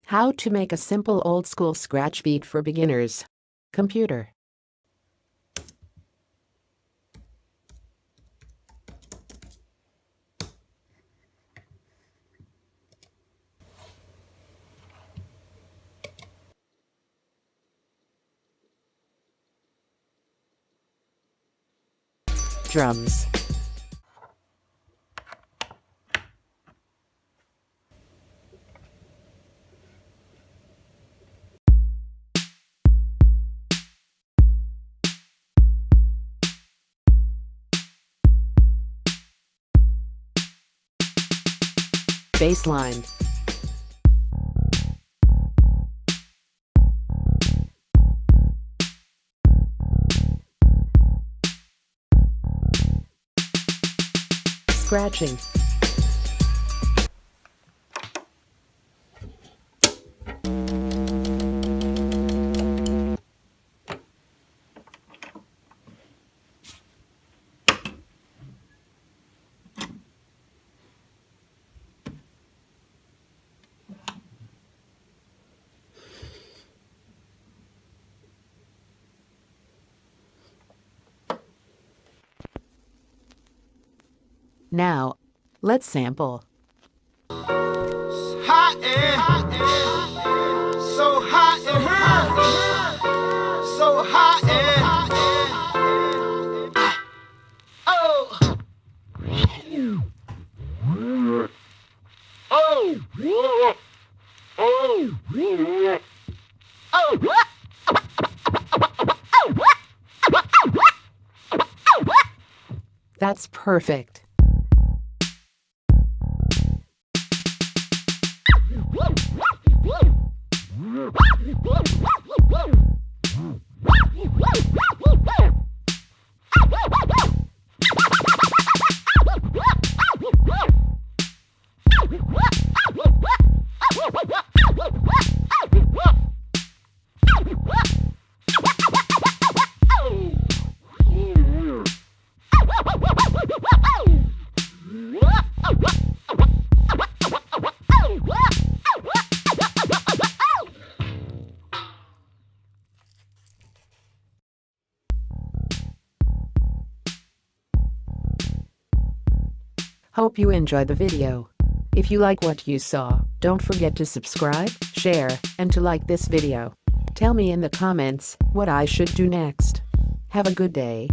How to make a simple old-school scratch beat for beginners. Computer. Drums. Bass line. Scratching. Now, let's sample. Hot and so hot and so hot and oh That's perfect. Hope you enjoyed the video. If you like what you saw, don't forget to subscribe, share, and to like this video. Tell me in the comments what I should do next. Have a good day.